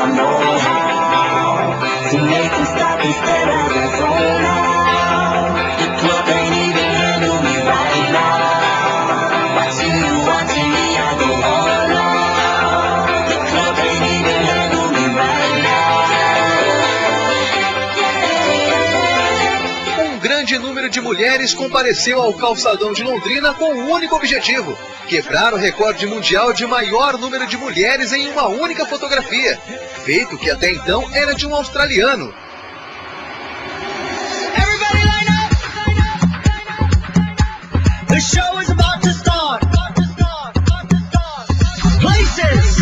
I know how to make them stop and stare at their phone now. The club ain't even handle me right now. Watching you, watching me, I go all out. The club ain't even handle me right now. Um grande número de mulheres compareceu ao calçadão de Londrina com um único objetivo: quebrar o recorde mundial de maior número de mulheres em uma única fotografia, feito que até então era de um australiano. Everybody line up! The show is about to start. Places.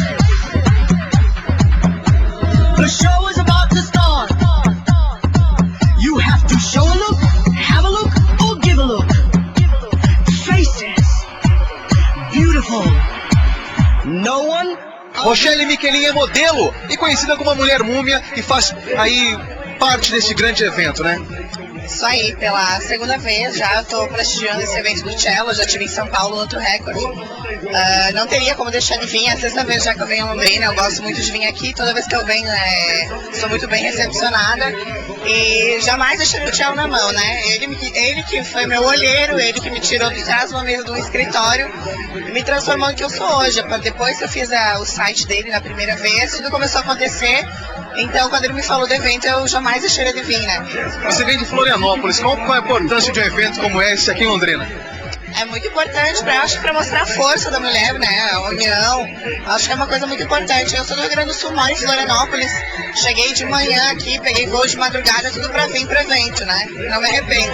The show is about to start. You have to show a look, have a look, or give a look. Faces. Beautiful. No one. Rochelle Michelin é modelo e conhecida como a Mulher Múmia e faz aí parte desse grande evento, né? Isso aí, pela segunda vez já eu tô prestigiando esse evento do Cello, já estive em São Paulo no outro recorde. Não teria como deixar de vir, é a sexta vez já que eu venho a Londrina, eu gosto muito de vir aqui, toda vez que eu venho sou muito bem recepcionada e jamais deixaria o Cello na mão, né? Ele que foi meu olheiro, ele que me tirou de trás de uma mesa de um escritório e me transformou no que eu sou hoje. Depois que eu fiz o site dele na primeira vez, tudo começou a acontecer. Então, quando ele me falou do evento, eu jamais deixaria de vir, né? Você vem de Florianópolis, qual é a importância de um evento como esse aqui em Londrina? É muito importante, acho que para mostrar a força da mulher, né? A união. Acho que é uma coisa muito importante. Eu sou do Rio Grande do Sul, moro em Florianópolis. Cheguei de manhã aqui, peguei voo de madrugada, tudo para vir pro evento, né? Não me arrependo.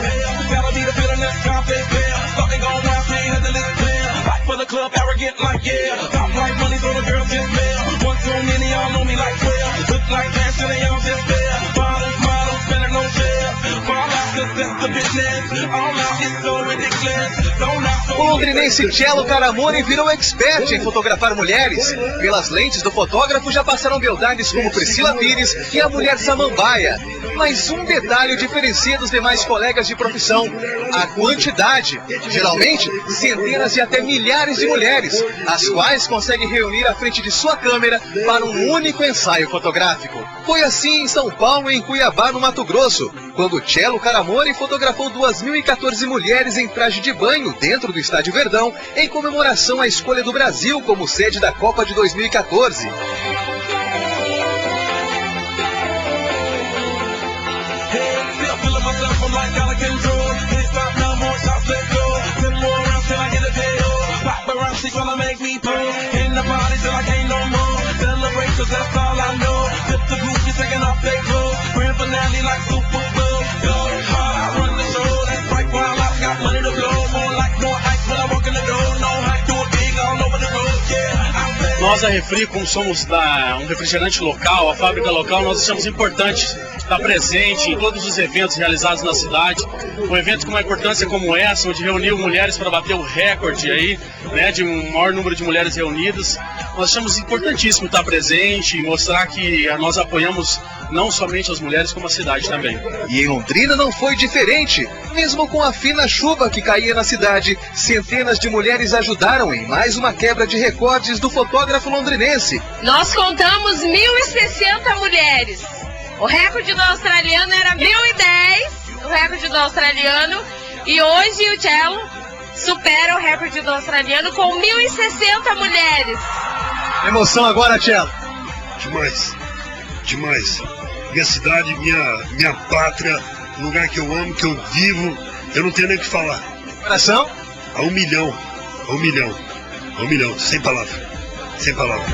O londrinense Cello Caramone virou expert em fotografar mulheres. Pelas lentes do fotógrafo já passaram beldades como Priscila Pires e a mulher Samambaia. Mas um detalhe o diferencia dos demais colegas de profissão: a quantidade. Geralmente, centenas e até milhares de mulheres, as quais consegue reunir à frente de sua câmera para um único ensaio fotográfico. Foi assim em São Paulo e em Cuiabá, no Mato Grosso, quando Cello Caramone fotografou 2.014 mulheres em traje de banho dentro do Estádio Verdão, em comemoração à escolha do Brasil como sede da Copa de 2014. Nós, a Refri, como somos um refrigerante local, a fábrica local, nós achamos importante estar presente em todos os eventos realizados na cidade. Um evento com uma importância como essa, onde reuniu mulheres para bater o recorde aí, né, de um maior número de mulheres reunidas. Nós achamos importantíssimo estar presente e mostrar que nós apoiamos não somente as mulheres, como a cidade também. E em Londrina não foi diferente. Mesmo com a fina chuva que caía na cidade, centenas de mulheres ajudaram em mais uma quebra de recordes do fotógrafo londrinense. Nós contamos 1.060 mulheres. O recorde do australiano era 1.010, o recorde do australiano, e hoje o Cello supera o recorde do australiano com 1.060 mulheres. Emoção agora, Cello? Demais, demais. Minha cidade, minha pátria, lugar que eu amo, que eu vivo, eu não tenho nem o que falar. Coração? A 1 milhão, sem palavra, sem palavra.